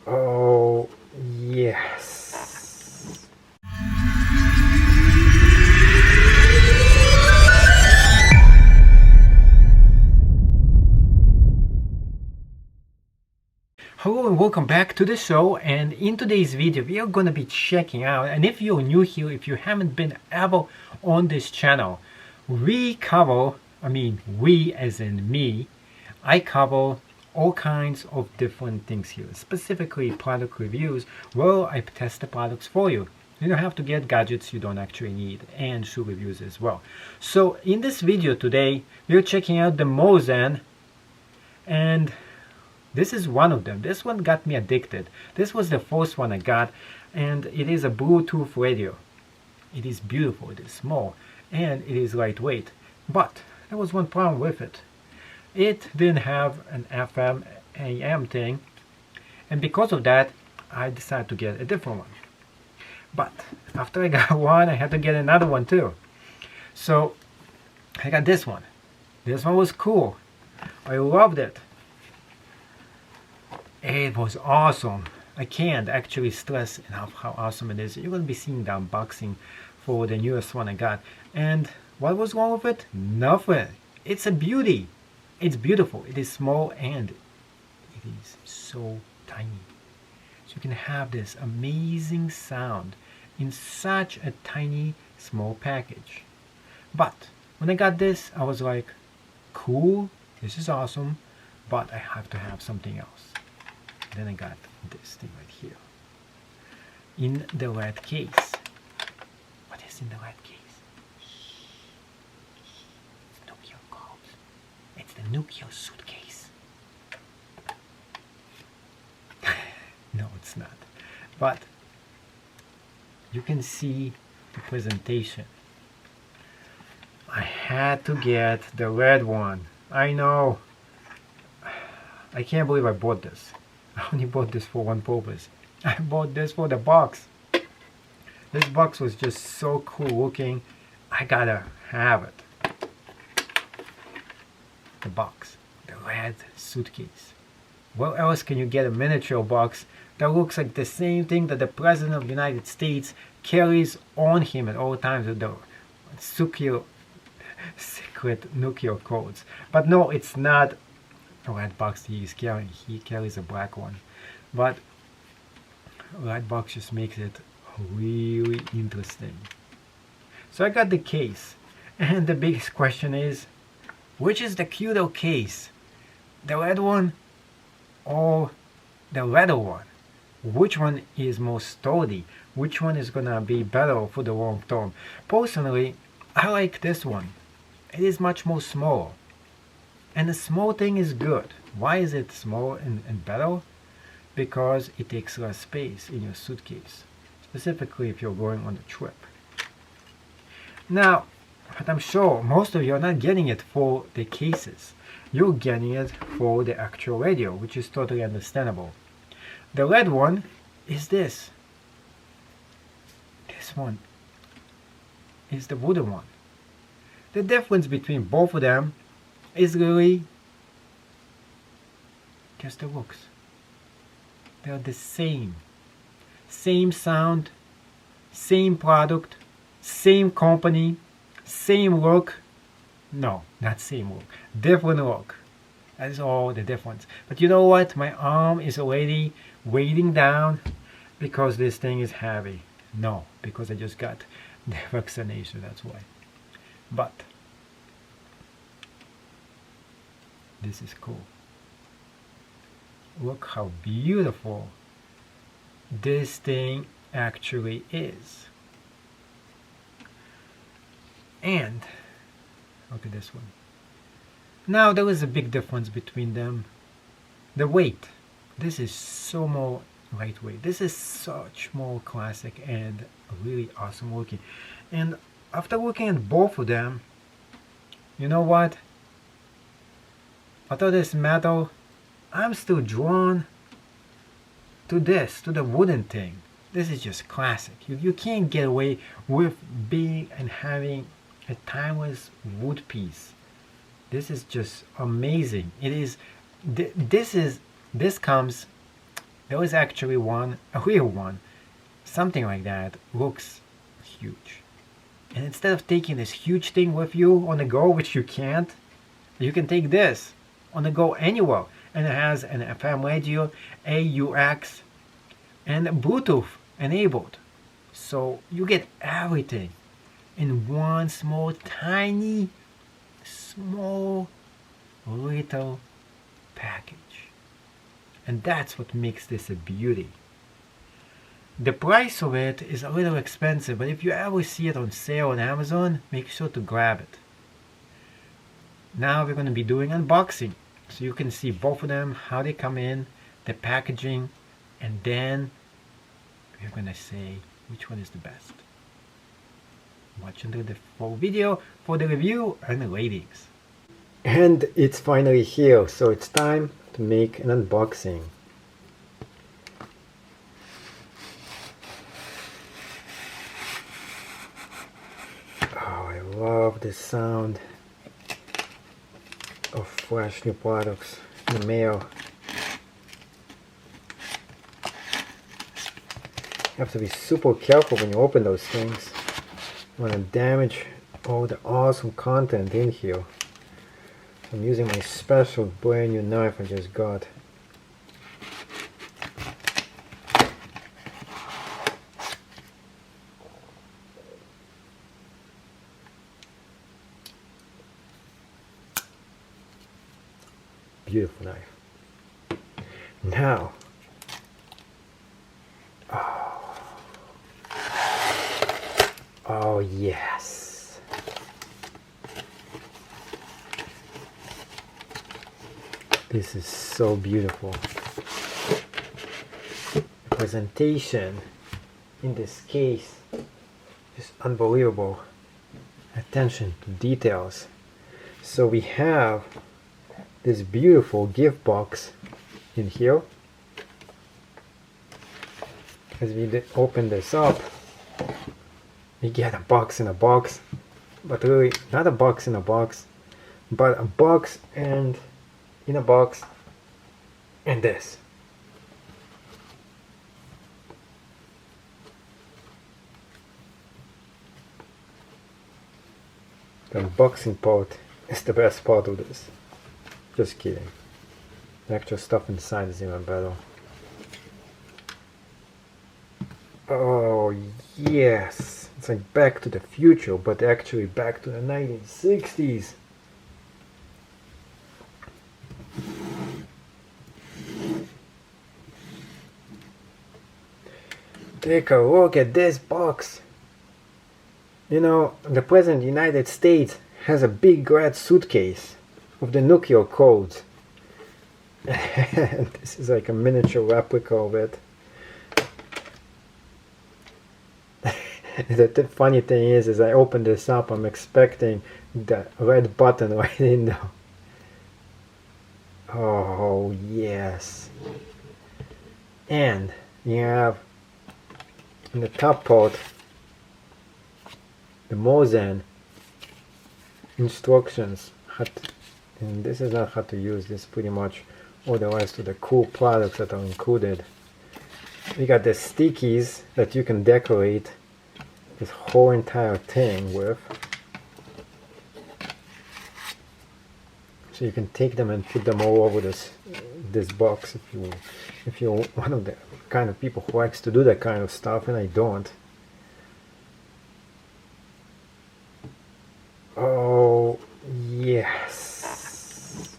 Oh, yes. Hello and welcome back to the show, and in today's video we are going to be checking out, and if you're new here, if you haven't been ever on this channel, we as in me, I cover all kinds of different things here, specifically product reviews where I test the products for you. You don't have to get gadgets you don't actually need, and shoe reviews as well. So in this video today we're checking out the Muzen, and this is one of them. This one got me addicted. This was the first one I got, and it is a Bluetooth radio. It is beautiful, it is small, and it is lightweight. But there was one problem with it. It didn't have an FM AM thing, and because of that I decided to get a different one. But after I got one, I had to get another one too. So I got this one. This one was cool. I loved it. It was awesome. I can't actually stress enough how awesome it is. You're going to be seeing the unboxing for the newest one I got. And what was wrong with it? Nothing. It's a beauty. It's beautiful. It is small and it is so tiny. So you can have this amazing sound in such a tiny, small package. But when I got this, I was like, cool, this is awesome, but I have to have something else. Then I got this thing right here in the red case. What is in the red case? It's Nokia codes. It's the Nokia suitcase. No, it's not. But you can see the presentation. I had to get the red one. I know. I can't believe I bought this. I only bought this for one purpose. I bought this for the box. This box was just so cool looking. I gotta have it. The box. The red suitcase. Where else can you get a miniature box that looks like the same thing that the President of the United States carries on him at all times with the secret nuclear codes? But no, it's not a red box he is carrying. He carries a black one, but a red box just makes it really interesting. So I got the case, and the biggest question is, which is the cuter case, the red one or the leather one? Which one is more sturdy? Which one is gonna be better for the long term? Personally, I like this one. It is much more small. And the small thing is good. Why is it small and better? Because it takes less space in your suitcase, specifically if you're going on a trip. Now, but I'm sure most of you are not getting it for the cases. You're getting it for the actual radio, which is totally understandable. The red one is this. This one is the wooden one. The difference between both of them is really just the looks. They're the same. Same sound, same product, same company, same look. No, not same look. Different look. That is all the difference. But you know what? My arm is already weighing down because this thing is heavy. No, because I just got the vaccination, that's why. But this is cool. Look how beautiful this thing actually is. And look at this one. Now there is a big difference between them. The weight. This is so more lightweight. This is such more classic and really awesome looking. And after looking at both of them, you know what? After this metal, I'm still drawn to this, to the wooden thing. This is just classic. You can't get away with being and having a timeless wood piece. This is just amazing. It is. This comes. There was actually one, a real one, something like that, looks huge. And instead of taking this huge thing with you on the go, which you can't, you can take this on the go anywhere. And it has an FM radio, AUX, and Bluetooth enabled. So you get everything in one small, tiny, small, little package. And that's what makes this a beauty. The price of it is a little expensive, but if you ever see it on sale on Amazon, make sure to grab it. Now we're going to be doing unboxing. So you can see both of them, how they come in, the packaging, and then we're going to say which one is the best. Watch until the full video for the review and the ratings. And it's finally here, so it's time to make an unboxing. Oh, I love the sound of fresh new products in the mail. You have to be super careful when you open those things. You want to damage all the awesome content in here. I'm using my special brand new knife I just got. Beautiful knife. Now, oh yes. This is so beautiful. The presentation in this case is unbelievable. Attention to details. So we have this beautiful gift box in here. As we open this up, we get a box in a box, but really not a box in a box, but a box and in a box, and this. The unboxing part is the best part of this. Just kidding. The actual stuff inside is even better. Oh yes, it's like Back to the Future, but actually back to the 1960s. Take a look at this box. You know, the President of the United States has a big red suitcase with the nuclear codes. And this is like a miniature replica of it. The funny thing is I open this up, I'm expecting the red button right in there. Oh yes. And you have in the top part the Muzen instructions. And this is not how to use this, pretty much all the rest of the cool products that are included. We got the stickies that you can decorate this whole entire thing with. So you can take them and put them all over this box if you're one of the kind of people who likes to do that kind of stuff, and I don't. Oh yes.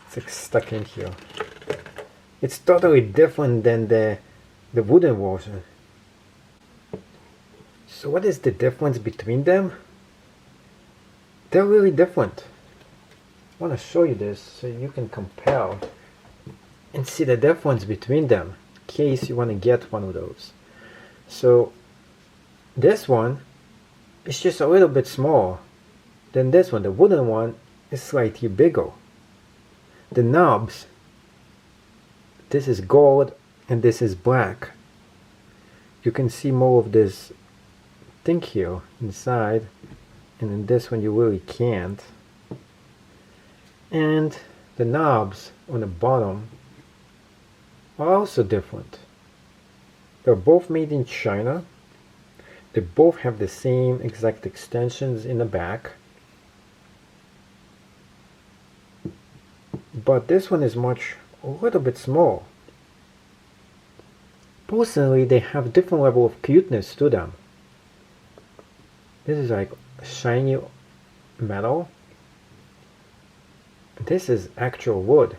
It's like stuck in here. It's totally different than the wooden version. So what is the difference between them? They're really different. I want to show you this so you can compare and see the difference between them in case you want to get one of those. So this one is just a little bit smaller than this one. The wooden one is slightly bigger. The knobs, this is gold and this is black. You can see more of this thing here inside, and in this one you really can't. And the knobs on the bottom are also different. They're both made in China. They both have the same exact extensions in the back. But this one is a little bit small. Personally, they have different level of cuteness to them. This is like shiny metal. This is actual wood.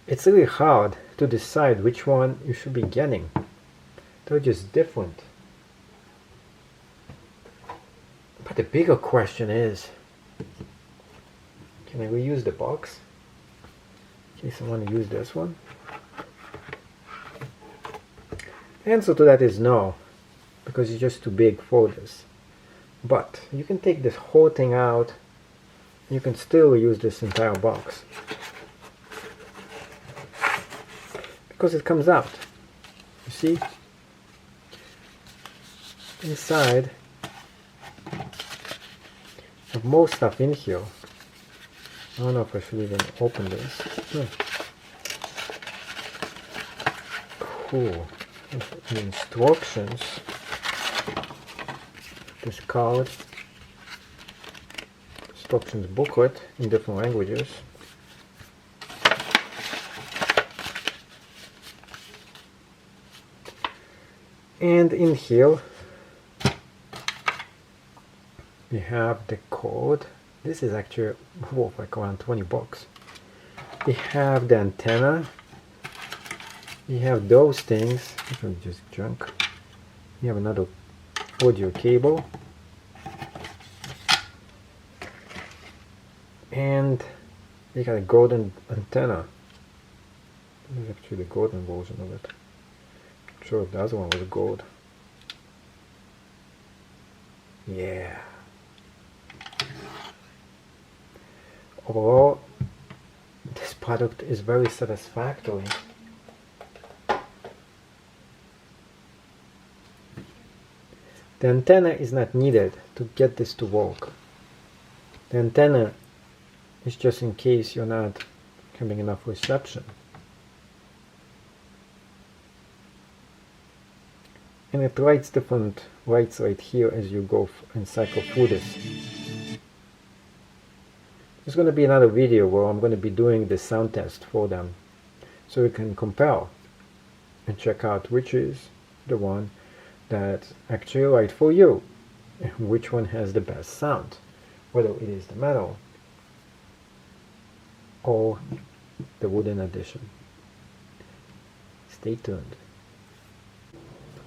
It's really hard to decide which one you should be getting. They're just different. But the bigger question is, can I reuse the box in case I want to use this one? The answer to that is no, because it's just too big for this. But you can take this whole thing out. You can still use this entire box because it comes out. You see? Inside, I have more stuff in here. I don't know if I should even open this. Cool. The instructions. This card. Instructions booklet in different languages. And in here we have the code. This is actually worth like around 20 bucks. We have the antenna. We have those things. This is just junk. We have another audio cable. And we got a golden antenna. This is actually the golden version of it. I'm sure if the other one was gold. Yeah. Overall, this product is very satisfactory. The antenna is not needed to get this to work. The antenna is just in case you're not having enough reception. And it writes different lights right here as you go and cycle through this. There's going to be another video where I'm going to be doing the sound test for them, so you can compare and check out which is the one that's actually right for you, and which one has the best sound, whether it is the metal or the wooden edition. Stay tuned.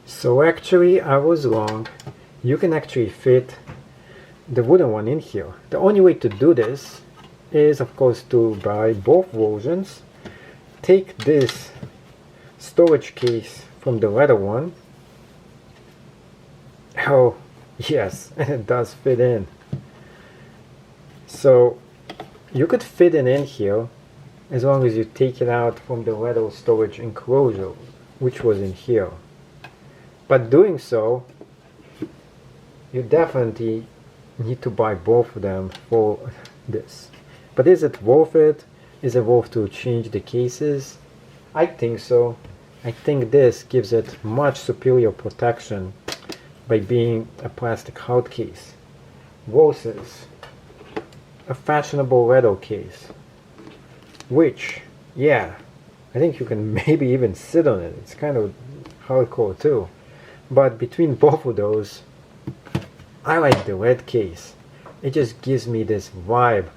So actually I was wrong. You can actually fit the wooden one in here. The only way to do this is of course to buy both versions. Take this storage case from the leather one. Oh yes, and it does fit in. So you could fit it in here as long as you take it out from the leather storage enclosure, which was in here. But doing so, you definitely need to buy both of them for this. But is it worth it? Is it worth to change the cases? I think so. I think this gives it much superior protection by being a plastic hard case versus a fashionable leather case, which, yeah, I think you can maybe even sit on it. It's kind of hardcore too. But between both of those, I like the red case. It just gives me this vibe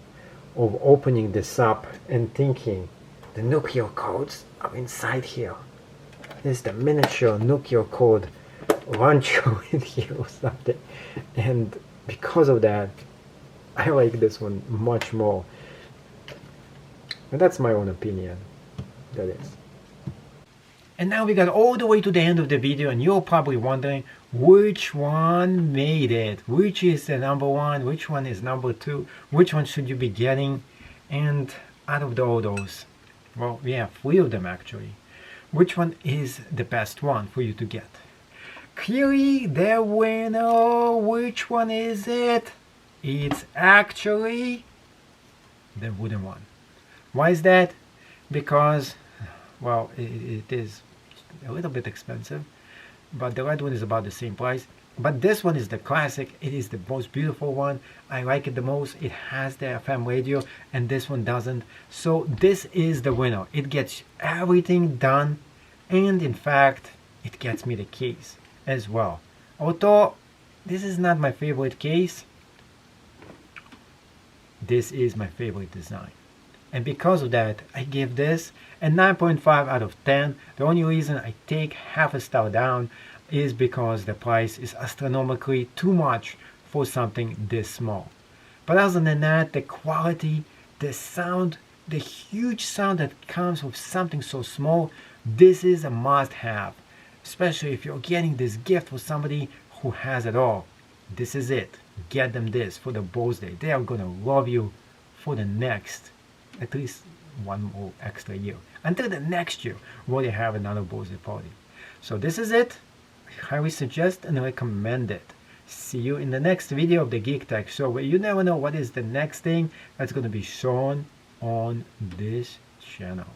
of opening this up and thinking the nuclear codes are inside here. There's the miniature nuclear code launcher in here or something. And because of that, I like this one much more. And that's my own opinion. That is. And now we got all the way to the end of the video, and you're probably wondering which one made it, which is the number one, which one is number two, which one should you be getting. And out of all those, well, we have 3 of them actually. Which one is the best one for you to get? Clearly the winner, which one is it? It's actually the wooden one. Why is that? Because, well, it is a little bit expensive, but the red one is about the same price. But this one is the classic. It is the most beautiful one. I like it the most. It has the FM radio, and this one doesn't. So this is the winner. It gets everything done, and in fact, it gets me the case as well. Although this is not my favorite case, this is my favorite design. And because of that, I give this a 9.5 out of 10. The only reason I take half a star down is because the price is astronomically too much for something this small. But other than that, the quality, the sound, the huge sound that comes with something so small, this is a must-have. Especially if you're getting this gift for somebody who has it all. This is it. Get them this for the birthday. They are gonna love you for the next, at least one more extra year. Until the next year, where they have another birthday party. So this is it. I highly suggest and recommend it. See you in the next video of the Geek Tech Show, where you never know what is the next thing that's gonna be shown on this channel.